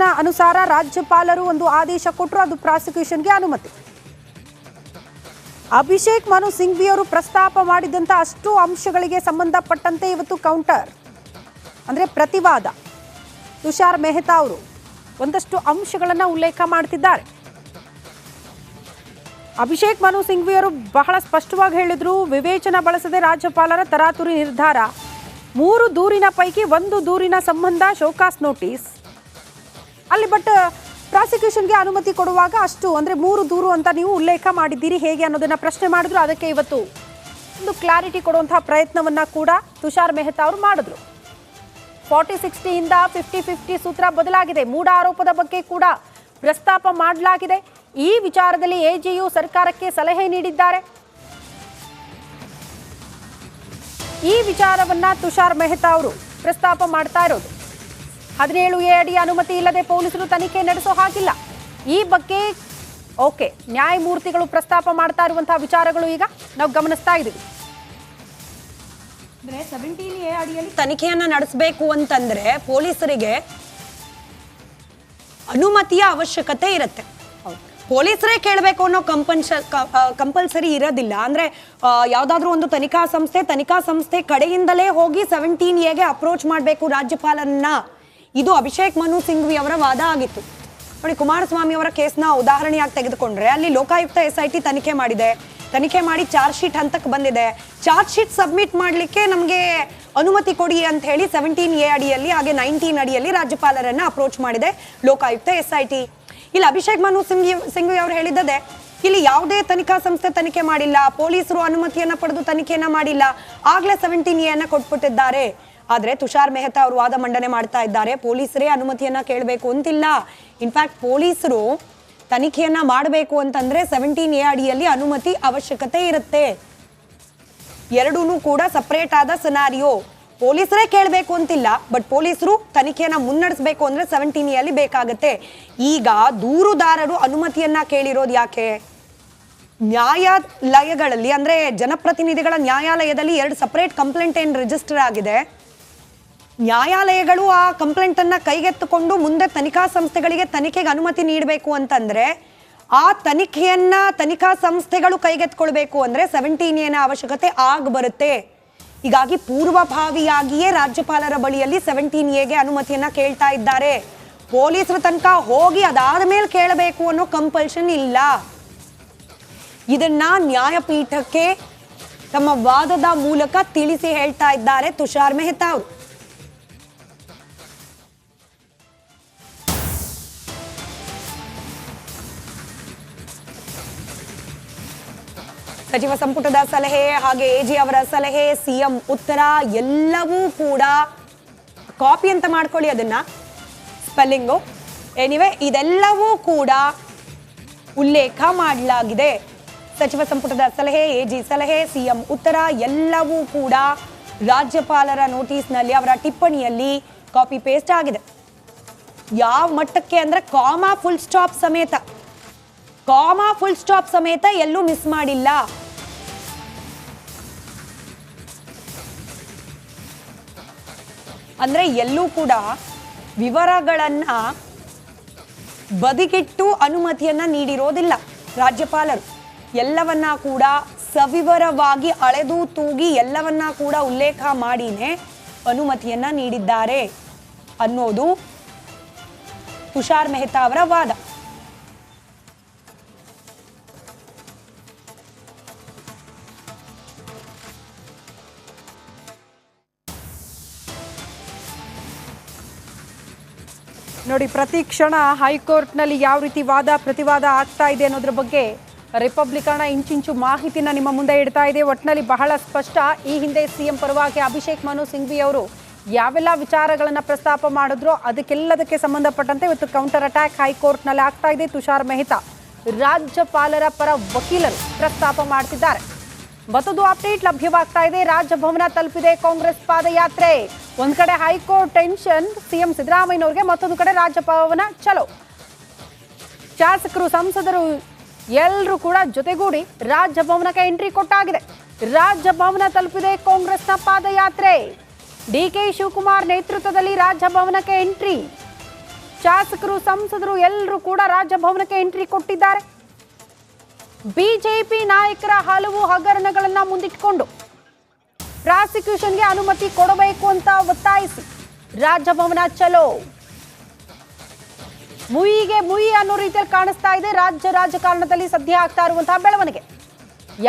ಅಧಿಸೂಚನಾ ಅನುಸಾರ ರಾಜ್ಯಪಾಲರು ಒಂದು ಆದೇಶ ಕೊಟ್ಟರು, ಅದು ಪ್ರಾಸಿಕ್ಯೂಷನ್ಗೆ ಅನುಮತಿ. ಅಭಿಷೇಕ್ ಮನು ಸಿಂಘ್ವಿ ಅವರು ಪ್ರಸ್ತಾಪ ಮಾಡಿದಂಥ ಅಷ್ಟು ಅಂಶಗಳಿಗೆ ಸಂಬಂಧಪಟ್ಟಂತೆ ಇವತ್ತು ಕೌಂಟರ್ ಅಂದರೆ ಪ್ರತಿವಾದ ತುಷಾರ್ ಮೆಹ್ತಾ ಅವರು ಒಂದಷ್ಟು ಅಂಶಗಳನ್ನು ಉಲ್ಲೇಖ ಮಾಡ್ತಿದ್ದಾರೆ. ಅಭಿಷೇಕ್ ಮನು ಸಿಂಘ್ವಿ ಅವರು ಬಹಳ ಸ್ಪಷ್ಟವಾಗಿ ಹೇಳಿದ್ರು, ವಿವೇಚನ ಬಳಸದೆ ರಾಜ್ಯಪಾಲರ ತರಾತುರಿ ನಿರ್ಧಾರ, 3 ದೂರಿನ ಪೈಕಿ 1 ದೂರಿನ ಸಂಬಂಧ ಶೋಕಾಸ್ ನೋಟಿಸ್ ಅಲ್ಲಿ. ಬಟ್ ಪ್ರಾಸಿಕ್ಯೂಷನ್ಗೆ ಅನುಮತಿ ಕೊಡುವಾಗ ಅಷ್ಟು ಅಂದರೆ 3 ದೂರು ಅಂತ ನೀವು ಉಲ್ಲೇಖ ಮಾಡಿದ್ದೀರಿ, ಹೇಗೆ ಅನ್ನೋದನ್ನ ಪ್ರಶ್ನೆ ಮಾಡಿದ್ರು. ಅದಕ್ಕೆ ಇವತ್ತು ಒಂದು ಕ್ಲಾರಿಟಿ ಕೊಡುವಂತಹ ಪ್ರಯತ್ನವನ್ನ ಕೂಡ ತುಷಾರ್ ಮೆಹ್ತಾ ಅವರು ಮಾಡಿದ್ರು. 40-60 ಇಂದ 50-50 ಸೂತ್ರ ಬದಲಾಗಿದೆ. ಮೂಢ ಆರೋಪದ ಬಗ್ಗೆ ಕೂಡ ಪ್ರಸ್ತಾಪ ಮಾಡಲಾಗಿದೆ. ಈ ವಿಚಾರದಲ್ಲಿ ಎಜಿಯು ಸರ್ಕಾರಕ್ಕೆ ಸಲಹೆ ನೀಡಿದ್ದಾರೆ. ಈ ವಿಚಾರವನ್ನ ತುಷಾರ್ ಮೆಹ್ತಾ ಅವರು ಪ್ರಸ್ತಾಪ ಮಾಡ್ತಾ ಇರೋದು. 17A ಅಡಿ ಅನುಮತಿ ಇಲ್ಲದೆ ಪೊಲೀಸರು ತನಿಖೆ ನಡೆಸೋ ಹಾಗಿಲ್ಲ. ಈ ಬಗ್ಗೆ ಓಕೆ ನ್ಯಾಯಮೂರ್ತಿಗಳು ಪ್ರಸ್ತಾಪ ಮಾಡ್ತಾ ಇರುವಂತಹ ವಿಚಾರಗಳು ಈಗ ನಾವು ಗಮನಿಸ್ತಾ ಇದ್ದೀವಿ. 17A ಅಡಿಯಲ್ಲಿ ತನಿಖೆಯನ್ನ ನಡೆಸಬೇಕು ಅಂತಂದ್ರೆ ಪೊಲೀಸರಿಗೆ ಅನುಮತಿಯ ಅವಶ್ಯಕತೆ ಇರುತ್ತೆ. ಪೊಲೀಸರೇ ಕೇಳಬೇಕು ಅನ್ನೋ ಕಂಪಲ್ಸರಿ ಇರೋದಿಲ್ಲ. ಅಂದ್ರೆ ಯಾವ್ದಾದ್ರು ಒಂದು ತನಿಖಾ ಸಂಸ್ಥೆ ಕಡೆಯಿಂದಲೇ ಹೋಗಿ 17Aಗೆ ಅಪ್ರೋಚ್ ಮಾಡಬೇಕು ರಾಜ್ಯಪಾಲರನ್ನ. ಇದು ಅಭಿಷೇಕ್ ಮನು ಸಿಂಘ್ವಿ ಅವರ ವಾದ ಆಗಿತ್ತು. ನೋಡಿ, ಕುಮಾರಸ್ವಾಮಿ ಅವರ ಕೇಸ್ನ ಉದಾಹರಣೆಯಾಗಿ ತೆಗೆದುಕೊಂಡ್ರೆ ಅಲ್ಲಿ ಲೋಕಾಯುಕ್ತ SIT ತನಿಖೆ ಮಾಡಿದೆ. ತನಿಖೆ ಮಾಡಿ ಚಾರ್ಜ್ ಶೀಟ್ ಹಂತಕ್ಕೆ ಬಂದಿದೆ. ಚಾರ್ಜ್ ಶೀಟ್ ಸಬ್ಮಿಟ್ ಮಾಡಲಿಕ್ಕೆ ನಮಗೆ ಅನುಮತಿ ಕೊಡಿ ಅಂತ ಹೇಳಿ 17A ಅಡಿಯಲ್ಲಿ ಹಾಗೆ 19 ಅಡಿಯಲ್ಲಿ ರಾಜ್ಯಪಾಲರನ್ನ ಅಪ್ರೋಚ್ ಮಾಡಿದೆ ಲೋಕಾಯುಕ್ತ SIT. ಇಲ್ಲಿ ಅಭಿಷೇಕ್ ಮನು ಸಿಂಘ್ವಿ ಅವರು ಹೇಳಿದ್ದದೆ, ಇಲ್ಲಿ ಯಾವುದೇ ತನಿಖಾ ಸಂಸ್ಥೆ ತನಿಖೆ ಮಾಡಿಲ್ಲ, ಪೊಲೀಸರು ಅನುಮತಿಯನ್ನ ಪಡೆದು ತನಿಖೆಯನ್ನ ಮಾಡಿಲ್ಲ, ಆಗ್ಲೇ 17A ಕೊಟ್ಬಿಟ್ಟಿದ್ದಾರೆ. ಆದ್ರೆ ತುಷಾರ್ ಮೆಹ್ತಾ ಅವರು ವಾದ ಮಂಡನೆ ಮಾಡ್ತಾ ಇದ್ದಾರೆ, ಪೊಲೀಸರೇ ಅನುಮತಿಯನ್ನ ಕೇಳಬೇಕು ಅಂತಿಲ್ಲ. ಇನ್ಫ್ಯಾಕ್ಟ್ ಪೊಲೀಸರು ತನಿಖೆಯನ್ನ ಮಾಡಬೇಕು ಅಂತಂದ್ರೆ 17A ಅಡಿಯಲ್ಲಿ ಅನುಮತಿ ಅವಶ್ಯಕತೆ ಇರುತ್ತೆ. ಎರಡೂ ಕೂಡ ಸಪರೇಟ್ ಆದ ಸಿನಾರಿಯೋ. ಪೊಲೀಸರೇ ಕೇಳಬೇಕು ಅಂತಿಲ್ಲ, ಬಟ್ ಪೊಲೀಸರು ತನಿಖೆಯನ್ನ ಮುನ್ನಡೆಸಬೇಕು ಅಂದ್ರೆ 17A ಅಲ್ಲಿ ಬೇಕಾಗತ್ತೆ. ಈಗ ದೂರುದಾರರು ಅನುಮತಿಯನ್ನ ಕೇಳಿರೋದು ಯಾಕೆ? ನ್ಯಾಯಾಲಯಗಳಲ್ಲಿ ಅಂದ್ರೆ ಜನಪ್ರತಿನಿಧಿಗಳ ನ್ಯಾಯಾಲಯದಲ್ಲಿ 2 ಸಪರೇಟ್ ಕಂಪ್ಲೇಂಟ್ ಏನ್ ರಿಜಿಸ್ಟರ್ ಆಗಿದೆ. ನ್ಯಾಯಾಲಯಗಳು ಆ ಕಂಪ್ಲೇಂಟ್ ಅನ್ನ ಕೈಗೆತ್ತಿಕೊಂಡು ಮುಂದೆ ತನಿಖಾ ಸಂಸ್ಥೆಗಳಿಗೆ ತನಿಖೆಗೆ ಅನುಮತಿ ನೀಡಬೇಕು ಅಂತಂದ್ರೆ ಆ ತನಿಖೆಯನ್ನ ತನಿಖಾ ಸಂಸ್ಥೆಗಳು ಕೈಗೆತ್ಕೊಳ್ಬೇಕು ಅಂದ್ರೆ 17A ಅವಶ್ಯಕತೆ ಬರುತ್ತೆ. ಹೀಗಾಗಿ ಪೂರ್ವಭಾವಿಯಾಗಿಯೇ ರಾಜ್ಯಪಾಲರ ಬಳಿಯಲ್ಲಿ 17Aಗೆ ಅನುಮತಿಯನ್ನ ಕೇಳ್ತಾ ಇದ್ದಾರೆ. ಪೊಲೀಸರ ತನಕ ಹೋಗಿ ಅದಾದ ಮೇಲೆ ಕೇಳಬೇಕು ಅನ್ನೋ ಕಂಪಲ್ಷನ್ ಇಲ್ಲ. ಇದನ್ನ ನ್ಯಾಯಪೀಠಕ್ಕೆ ತಮ್ಮ ವಾದದ ಮೂಲಕ ತಿಳಿಸಿ ಹೇಳ್ತಾ ಇದ್ದಾರೆ ತುಷಾರ್ ಮೆಹ್ತಾ ಅವರು. ಸಚಿವ ಸಂಪುಟದ ಸಲಹೆ ಹಾಗೆ ಎಜಿ ಅವರ ಸಲಹೆ, ಸಿಎಂ ಉತ್ತರ ಎಲ್ಲವೂ ಕೂಡ ಕಾಪಿ ಅಂತ ಮಾಡ್ಕೊಳ್ಳಿ, ಅದನ್ನ ಸ್ಪೆಲ್ಲಿಂಗು ಎನಿವೆ ಇದೆಲ್ಲವೂ ಕೂಡ ಉಲ್ಲೇಖ ಮಾಡಲಾಗಿದೆ. ಸಚಿವ ಸಂಪುಟದ ಸಲಹೆ, ಎಜಿ ಸಲಹೆ, ಸಿಎಂ ಉತ್ತರ ಎಲ್ಲವೂ ಕೂಡ ರಾಜ್ಯಪಾಲರ ನೋಟಿಸ್ನಲ್ಲಿ ಅವರ ಟಿಪ್ಪಣಿಯಲ್ಲಿ ಕಾಪಿ ಪೇಸ್ಟ್ ಆಗಿದೆ. ಯಾವ ಮಟ್ಟಕ್ಕೆ ಅಂದ್ರೆ ಕಾಮಾ ಫುಲ್ ಸ್ಟಾಪ್ ಸಮೇತ ಎಲ್ಲೂ ಮಿಸ್ ಮಾಡಿಲ್ಲ. ಅಂದ್ರೆ ಎಲ್ಲೂ ಕೂಡ ವಿವರಗಳನ್ನ ಬದಿಗಿಟ್ಟು ಅನುಮತಿಯನ್ನ ನೀಡಿರೋದಿಲ್ಲ ರಾಜ್ಯಪಾಲರು. ಎಲ್ಲವನ್ನ ಕೂಡ ಸವಿವರವಾಗಿ ಅಳೆದು ತೂಗಿ ಎಲ್ಲವನ್ನ ಕೂಡ ಉಲ್ಲೇಖ ಮಾಡಿನೇ ಅನುಮತಿಯನ್ನ ನೀಡಿದ್ದಾರೆ ಅನ್ನೋದು ತುಷಾರ್ ಮೆಹ್ತಾ ಅವರ ವಾದ. ನೋಡಿ, ಪ್ರತಿ ಕ್ಷಣ ಹೈಕೋರ್ಟ್ನಲ್ಲಿ ಯಾವ ರೀತಿ ವಾದ ಪ್ರತಿವಾದ ಆಗ್ತಾ ಇದೆ ಅನ್ನೋದ್ರ ಬಗ್ಗೆ ರಿಪಬ್ಲಿಕನ್ ಇಂಚಿಂಚು ಮಾಹಿತಿನ ನಿಮ್ಮ ಮುಂದೆ ಇಡ್ತಾ ಇದೆ. ಒಟ್ಟಿನಲ್ಲಿ ಬಹಳ ಸ್ಪಷ್ಟ. ಈ ಹಿಂದೆ ಸಿಎಂ ಪರವಾಗಿ ಅಭಿಷೇಕ್ ಮನು ಸಿಂಘ್ವಿ ಅವರು ಯಾವೆಲ್ಲ ವಿಚಾರಗಳನ್ನು ಪ್ರಸ್ತಾಪ ಮಾಡಿದ್ರೋ ಅದಕ್ಕೆಲ್ಲದಕ್ಕೆ ಸಂಬಂಧಪಟ್ಟಂತೆ ಇವತ್ತು ಕೌಂಟರ್ ಅಟ್ಯಾಕ್ ಹೈಕೋರ್ಟ್ನಲ್ಲಿ ಆಗ್ತಾ ಇದೆ. ತುಷಾರ್ ಮೆಹ್ತಾ ರಾಜ್ಯಪಾಲರ ಪರ ವಕೀಲರು ಪ್ರಸ್ತಾಪ ಮಾಡ್ತಿದ್ದಾರೆ. ಮತ್ತೊಂದು ಅಪ್ಡೇಟ್ ಲಭ್ಯವಾಗ್ತಾ ಇದೆ. ರಾಜಭವನ ತಲುಪಿದೆ ಕಾಂಗ್ರೆಸ್ ಪಾದಯಾತ್ರೆ. ಒಂದ್ ಕಡೆ ಹೈಕೋರ್ಟ್ ಟೆನ್ಷನ್ ಸಿಎಂ ಸಿದ್ದರಾಮಯ್ಯನವ್ರಿಗೆ, ಮತ್ತೊಂದು ಕಡೆ ರಾಜಭವನ ಚಲೋ. ಶಾಸಕರು ಸಂಸದರು ಎಲ್ಲರೂ ಕೂಡ ಜೊತೆಗೂಡಿ ರಾಜಭವನಕ್ಕೆ ಎಂಟ್ರಿ ಕೊಟ್ಟಾಗಿದೆ. ರಾಜಭವನ ತಲುಪಿದೆ ಕಾಂಗ್ರೆಸ್ನ ಪಾದಯಾತ್ರೆ. ಡಿಕೆ ಶಿವಕುಮಾರ್ ನೇತೃತ್ವದಲ್ಲಿ ರಾಜಭವನಕ್ಕೆ ಎಂಟ್ರಿ. ಶಾಸಕರು ಸಂಸದರು ಎಲ್ಲರೂ ಕೂಡ ರಾಜಭವನಕ್ಕೆ ಎಂಟ್ರಿ ಕೊಟ್ಟಿದ್ದಾರೆ. ಬಿಜೆಪಿ ನಾಯಕರ ಹಲವು ಹಗರಣಗಳನ್ನ ಮುಂದಿಟ್ಟುಕೊಂಡು ಪ್ರಾಸಿಕ್ಯೂಷನ್ಗೆ ಅನುಮತಿ ಕೊಡಬೇಕು ಅಂತ ಒತ್ತಾಯಿಸಿ ರಾಜಭವನ ಚಲೋ. ಮುಯಿಗೆ ಮುಯಿ ಅನ್ನೋ ರೀತಿಯಲ್ಲಿ ಕಾಣಿಸ್ತಾ ಇದೆ ರಾಜ್ಯ ರಾಜಕಾರಣದಲ್ಲಿ ಸದ್ಯ ಆಗ್ತಾ ಇರುವಂತಹ ಬೆಳವಣಿಗೆ.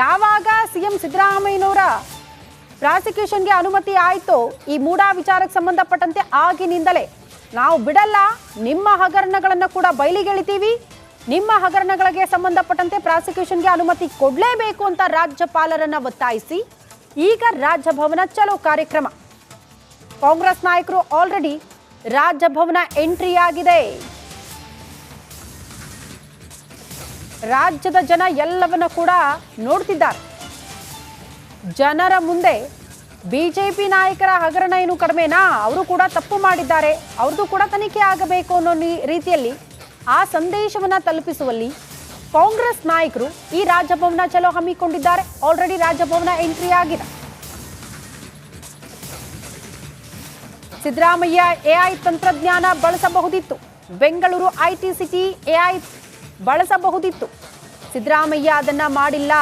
ಯಾವಾಗ ಸಿಎಂ ಸಿದ್ದರಾಮಯ್ಯನವರ ಪ್ರಾಸಿಕ್ಯೂಷನ್ಗೆ ಅನುಮತಿ ಆಯಿತು, ಈ ಮೂಡಾ ವಿಚಾರಕ್ಕೆ ಸಂಬಂಧಪಟ್ಟಂತೆ ಆಗಿನಿಂದಲೇ ನಾವು ಬಿಡಲ್ಲ, ನಿಮ್ಮ ಹಗರಣಗಳನ್ನು ಕೂಡ ಬಯಲಿಗೆಳಿತೀವಿ, ನಿಮ್ಮ ಹಗರಣಗಳಿಗೆ ಸಂಬಂಧಪಟ್ಟಂತೆ ಪ್ರಾಸಿಕ್ಯೂಷನ್ಗೆ ಅನುಮತಿ ಕೊಡಲೇಬೇಕು ಅಂತ ರಾಜ್ಯಪಾಲರನ್ನ ಒತ್ತಾಯಿಸಿ ಈಗ ರಾಜಭವನ ಚಲೋ ಕಾರ್ಯಕ್ರಮ. ಕಾಂಗ್ರೆಸ್ ನಾಯಕರು ಆಲ್ರೆಡಿ ರಾಜಭವನ ಎಂಟ್ರಿ ಆಗಿದೆ. ರಾಜ್ಯದ ಜನ ಎಲ್ಲವನ್ನ ಕೂಡ ನೋಡ್ತಿದ್ದಾರೆ. ಜನರ ಮುಂದೆ ಬಿಜೆಪಿ ನಾಯಕರ ಹಗರಣ ಏನು ಕಡಿಮೆನಾ, ಅವರು ಕೂಡ ತಪ್ಪು ಮಾಡಿದ್ದಾರೆ, ಅವ್ರದ್ದು ಕೂಡ ತನಿಖೆ ಆಗಬೇಕು ಅನ್ನೋ ರೀತಿಯಲ್ಲಿ ಆ ಸಂದೇಶವನ್ನ ತಲುಪಿಸುವಲ್ಲಿ ಕಾಂಗ್ರೆಸ್ ನಾಯಕರು ಈ ರಾಜಭವನ ಚಲೋ ಹಮ್ಮಿಕೊಂಡಿದ್ದಾರೆ. ಆಲ್ರೆಡಿ ರಾಜಭವನ ಎಂಟ್ರಿ ಆಗಿದೆ. ಸಿದ್ದರಾಮಯ್ಯ ಎಐ ತಂತ್ರಜ್ಞಾನ ಬಳಸಬಹುದಿತ್ತು, ಬೆಂಗಳೂರು ಐಟಿ ಸಿಟಿ ಎಐ ಬಳಸಬಹುದಿತ್ತು, ಸಿದ್ದರಾಮಯ್ಯ ಅದನ್ನ ಮಾಡಿಲ್ಲ.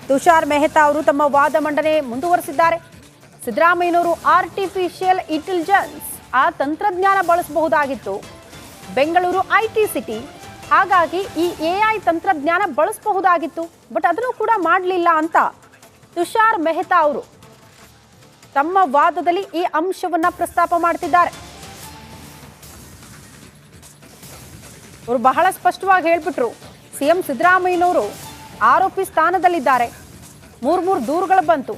ತುಷಾರ್ ಮೆಹ್ತಾ ಅವರು ತಮ್ಮ ವಾದ ಮಂಡನೆ ಮುಂದುವರೆಸಿದ್ದಾರೆ. ಸಿದ್ದರಾಮಯ್ಯನವರು ಆರ್ಟಿಫಿಷಿಯಲ್ ಇಂಟೆಲಿಜೆನ್ಸ್ ಆ ತಂತ್ರಜ್ಞಾನ ಬಳಸಬಹುದಾಗಿತ್ತು, ಬೆಂಗಳೂರು ಐಟಿ ಸಿಟಿ, ಹಾಗಾಗಿ ಈ ಎಐ ತಂತ್ರಜ್ಞಾನ ಬಳಸಬಹುದಾಗಿತ್ತು, ಬಟ್ ಅದನ್ನು ಕೂಡ ಮಾಡಲಿಲ್ಲ ಅಂತ ತುಷಾರ್ ಮೆಹ್ತಾ ಅವರು ತಮ್ಮ ವಾದದಲ್ಲಿ ಈ ಅಂಶವನ್ನ ಪ್ರಸ್ತಾಪ ಮಾಡ್ತಿದ್ದಾರೆ. ಅವರು ಬಹಳ ಸ್ಪಷ್ಟವಾಗಿ ಹೇಳ್ಬಿಟ್ರು, ಸಿಎಂ ಸಿದ್ದರಾಮಯ್ಯನವರು ಆರೋಪಿ ಸ್ಥಾನದಲ್ಲಿದ್ದಾರೆ, ಮೂರು ದೂರುಗಳು ಬಂತು,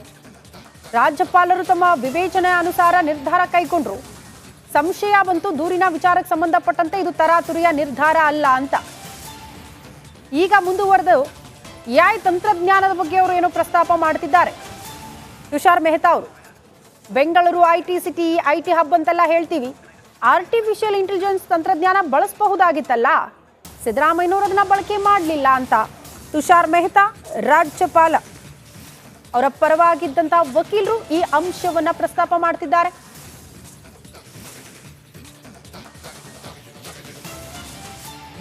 ರಾಜ್ಯಪಾಲರು ತಮ್ಮ ವಿವೇಚನೆ ಅನುಸಾರ ನಿರ್ಧಾರ ಕೈಗೊಂಡ್ರು, ಸಂಶಯ ಬಂತು, ದೂರಿನ ವಿಚಾರಕ್ಕೆ ಸಂಬಂಧಪಟ್ಟಂತೆ ಇದು ತರಾತುರಿಯ ನಿರ್ಧಾರ ಅಲ್ಲ ಅಂತ. ಈಗ ಮುಂದುವರೆದು ಎಐ ತಂತ್ರಜ್ಞಾನದ ಬಗ್ಗೆ ಅವರು ಏನೋ ಪ್ರಸ್ತಾಪ ಮಾಡ್ತಿದ್ದಾರೆ. ತುಷಾರ್ ಮೆಹ್ತಾ ಅವರು Bengaluru IT city, IT hub ಅಂತೆಲ್ಲ ಹೇಳ್ತೀವಿ, ಆರ್ಟಿಫಿಷಿಯಲ್ ಇಂಟೆಲಿಜೆನ್ಸ್ ತಂತ್ರಜ್ಞಾನ ಬಳಸಬಹುದಾಗಿತ್ತಲ್ಲ, ಸಿದ್ದರಾಮಯ್ಯನವರು ಅದನ್ನ ಬಳಕೆ ಮಾಡಲಿಲ್ಲ ಅಂತ ತುಷಾರ್ ಮೆಹ್ತಾ, ರಾಜ್ಯಪಾಲ ಅವರ ಪರವಾಗಿದ್ದಂತಹ ವಕೀಲರು ಈ ಅಂಶವನ್ನ ಪ್ರಸ್ತಾಪ ಮಾಡ್ತಿದ್ದಾರೆ.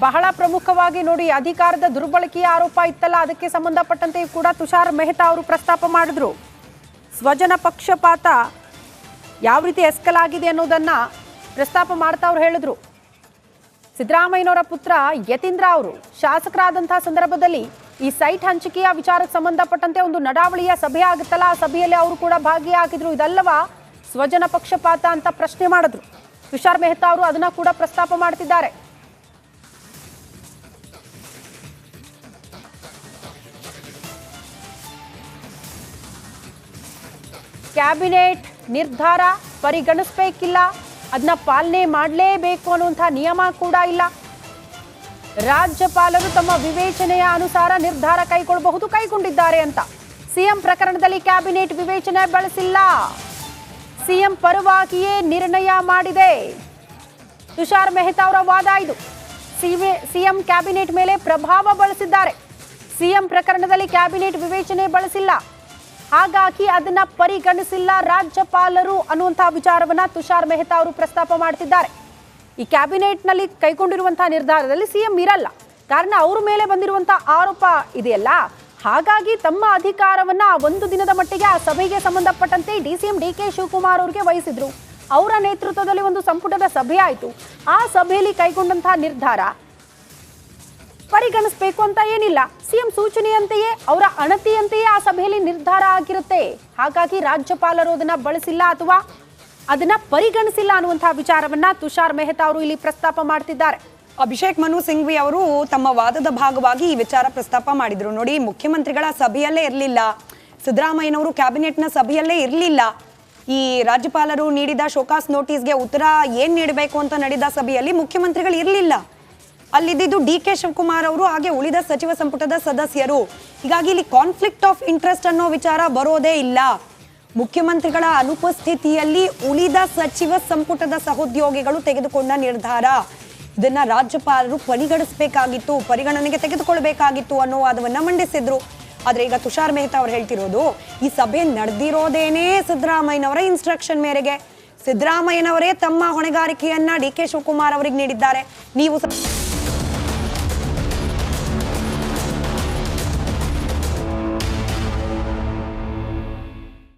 ಬಹಳ ಪ್ರಮುಖವಾಗಿ ನೋಡಿ, ಅಧಿಕಾರದ ದುರ್ಬಳಕೆಯ ಆರೋಪ ಇತ್ತಲ್ಲ, ಅದಕ್ಕೆ ಸಂಬಂಧಪಟ್ಟಂತೆ ಕೂಡ ತುಷಾರ್ ಮೆಹ್ತಾ ಅವರು ಪ್ರಸ್ತಾಪ ಮಾಡಿದ್ರು. ಸ್ವಜನ ಪಕ್ಷಪಾತ ಯಾವ ರೀತಿ ಎಸ್ಕಲ್ ಆಗಿದೆ ಅನ್ನೋದನ್ನ ಪ್ರಸ್ತಾಪ ಮಾಡ್ತಾ ಅವ್ರು ಹೇಳಿದ್ರು. ಸಿದ್ದರಾಮಯ್ಯನವರ ಪುತ್ರ ಯತೀಂದ್ರ ಅವರು ಶಾಸಕರಾದಂತಹ ಸಂದರ್ಭದಲ್ಲಿ ಈ ಸೈಟ್ ಹಂಚಿಕೆಯ ವಿಚಾರಕ್ಕೆ ಸಂಬಂಧಪಟ್ಟಂತೆ ಒಂದು ನಡಾವಳಿಯ ಸಭೆ ಆಗುತ್ತಲ್ಲ, ಆ ಸಭೆಯಲ್ಲಿ ಅವರು ಕೂಡ ಭಾಗಿಯಾಗಿದ್ರು. ಇದಲ್ಲವಾ ಸ್ವಜನ ಪಕ್ಷಪಾತ ಅಂತ ಪ್ರಶ್ನೆ ಮಾಡಿದ್ರು. ತುಷಾರ್ ಮೆಹ್ತಾ ಅವರು ಅದನ್ನ ಕೂಡ ಪ್ರಸ್ತಾಪ ಮಾಡ್ತಿದ್ದಾರೆ. ಕ್ಯಾಬಿನೆಟ್ ನಿರ್ಧಾರ ಪರಿಗಣಿಸಬೇಕಿಲ್ಲ, ಅದನ್ನ ಪಾಲನೆ ಮಾಡಲೇಬೇಕು ಅನ್ನುವಂಥ ನಿಯಮ ಕೂಡ ಇಲ್ಲ. ರಾಜ್ಯಪಾಲರು ತಮ್ಮ ವಿವೇಚನೆಯ ಅನುಸಾರ ನಿರ್ಧಾರ ಕೈಗೊಳ್ಳಬಹುದು, ಕೈಗೊಂಡಿದ್ದಾರೆ ಅಂತ. ಸಿಎಂ ಪ್ರಕರಣದಲ್ಲಿ ಕ್ಯಾಬಿನೆಟ್ ವಿವೇಚನೆ ಬಳಸಿಲ್ಲ, ಸಿಎಂ ಪರವಾಗಿಯೇ ನಿರ್ಣಯ ಮಾಡಿದೆ. ತುಷಾರ್ ಮೆಹ್ತಾ ಅವರ ವಾದ ಇದು. ಸಿಎಂ ಕ್ಯಾಬಿನೆಟ್ ಮೇಲೆ ಪ್ರಭಾವ ಬಳಸಿದ್ದಾರೆ, ಸಿಎಂ ಪ್ರಕರಣದಲ್ಲಿ ಕ್ಯಾಬಿನೆಟ್ ವಿವೇಚನೆ ಬಳಸಿಲ್ಲ, ಹಾಗಾಗಿ ಅದನ್ನ ಪರಿಗಣಿಸಿಲ್ಲ ರಾಜ್ಯಪಾಲರು ಅನ್ನುವಂತಹ ವಿಚಾರವನ್ನ ತುಷಾರ್ ಮೆಹ್ತಾ ಅವರು ಪ್ರಸ್ತಾಪ ಮಾಡ್ತಿದ್ದಾರೆ. ಈ ಕ್ಯಾಬಿನೆಟ್ನಲ್ಲಿ ಕೈಗೊಂಡಿರುವಂತಹ ನಿರ್ಧಾರದಲ್ಲಿ ಸಿಎಂ ಇರಲ್ಲ, ಕಾರಣ ಅವ್ರ ಮೇಲೆ ಬಂದಿರುವಂತಹ ಆರೋಪ ಇದೆಯಲ್ಲ, ಹಾಗಾಗಿ ತಮ್ಮ ಅಧಿಕಾರವನ್ನ ಒಂದು ದಿನದ ಮಟ್ಟಿಗೆ ಆ ಸಭೆಗೆ ಸಂಬಂಧಪಟ್ಟಂತೆ ಡಿಸಿಎಂ ಡಿಕೆ ಶಿವಕುಮಾರ್ ಅವರಿಗೆ ವಹಿಸಿದ್ರು. ಅವರ ನೇತೃತ್ವದಲ್ಲಿ ಒಂದು ಸಂಪುಟದ ಸಭೆ ಆಯಿತು. ಆ ಸಭೆಯಲ್ಲಿ ಕೈಗೊಂಡಂತಹ ನಿರ್ಧಾರ ಪರಿಗಣಿಸಬೇಕು ಅಂತ ಏನಿಲ್ಲ, ಸಿಎಂ ಸೂಚನೆಯಂತೆಯೇ ಅವರ ಅಣತಿಯಂತೆಯೇ ಆ ಸಭೆಯಲ್ಲಿ ನಿರ್ಧಾರ ಆಗಿರುತ್ತೆ. ಹಾಗಾಗಿ ರಾಜ್ಯಪಾಲರು ಅದನ್ನ ಬಳಸಿಲ್ಲ ಅಥವಾ ಅದನ್ನ ಪರಿಗಣಿಸಿಲ್ಲ ಅನ್ನುವಂತಹ ವಿಚಾರವನ್ನ ತುಷಾರ್ ಮೆಹ್ತಾ ಅವರು ಇಲ್ಲಿ ಪ್ರಸ್ತಾಪ ಮಾಡ್ತಿದ್ದಾರೆ. ಅಭಿಷೇಕ್ ಮನು ಸಿಂಘ್ವಿ ಅವರು ತಮ್ಮ ವಾದದ ಭಾಗವಾಗಿ ಈ ವಿಚಾರ ಪ್ರಸ್ತಾಪ ಮಾಡಿದ್ರು. ನೋಡಿ, ಮುಖ್ಯಮಂತ್ರಿಗಳ ಸಭೆಯಲ್ಲೇ ಇರಲಿಲ್ಲ, ಸಿದ್ದರಾಮಯ್ಯನವರು ಕ್ಯಾಬಿನೆಟ್ನ ಸಭೆಯಲ್ಲೇ ಇರಲಿಲ್ಲ, ಈ ರಾಜ್ಯಪಾಲರು ನೀಡಿದ ಶೋಕಾಸ್ ನೋಟಿಸ್ಗೆ ಉತ್ತರ ಏನ್ ನೀಡಬೇಕು ಅಂತ ನಡೆದ ಸಭೆಯಲ್ಲಿ ಮುಖ್ಯಮಂತ್ರಿಗಳು ಇರಲಿಲ್ಲ. ಅಲ್ಲಿದ್ದು ಡಿಕೆ ಶಿವಕುಮಾರ್ ಅವರು ಹಾಗೆ ಉಳಿದ ಸಚಿವ ಸಂಪುಟದ ಸದಸ್ಯರು. ಹೀಗಾಗಿ ಇಲ್ಲಿ ಕಾನ್ಫ್ಲಿಕ್ಟ್ ಆಫ್ ಇಂಟ್ರೆಸ್ಟ್ ಅನ್ನೋ ವಿಚಾರ ಬರೋದೇ ಇಲ್ಲ. ಮುಖ್ಯಮಂತ್ರಿಗಳ ಅನುಪಸ್ಥಿತಿಯಲ್ಲಿ ಉಳಿದ ಸಚಿವ ಸಂಪುಟದ ಸಹೋದ್ಯೋಗಿಗಳು ತೆಗೆದುಕೊಂಡ ನಿರ್ಧಾರ, ಇದನ್ನ ರಾಜ್ಯಪಾಲರು ಪರಿಗಣಿಸಬೇಕಾಗಿತ್ತು, ಪರಿಗಣನೆಗೆ ತೆಗೆದುಕೊಳ್ಬೇಕಾಗಿತ್ತು ಅನ್ನೋ ವಾದವನ್ನ ಮಂಡಿಸಿದ್ರು. ಆದ್ರೆ ಈಗ ತುಷಾರ್ ಮೆಹ್ತಾ ಅವ್ರು ಹೇಳ್ತಿರೋದು, ಈ ಸಭೆ ನಡೆದಿರೋದೇನೇ ಸಿದ್ದರಾಮಯ್ಯನವರ ಇನ್ಸ್ಟ್ರಕ್ಷನ್ ಮೇರೆಗೆ. ಸಿದ್ದರಾಮಯ್ಯನವರೇ ತಮ್ಮ ಹೊಣೆಗಾರಿಕೆಯನ್ನ ಡಿ ಕೆ ಶಿವಕುಮಾರ್ ಅವರಿಗೆ ನೀಡಿದ್ದಾರೆ. ನೀವು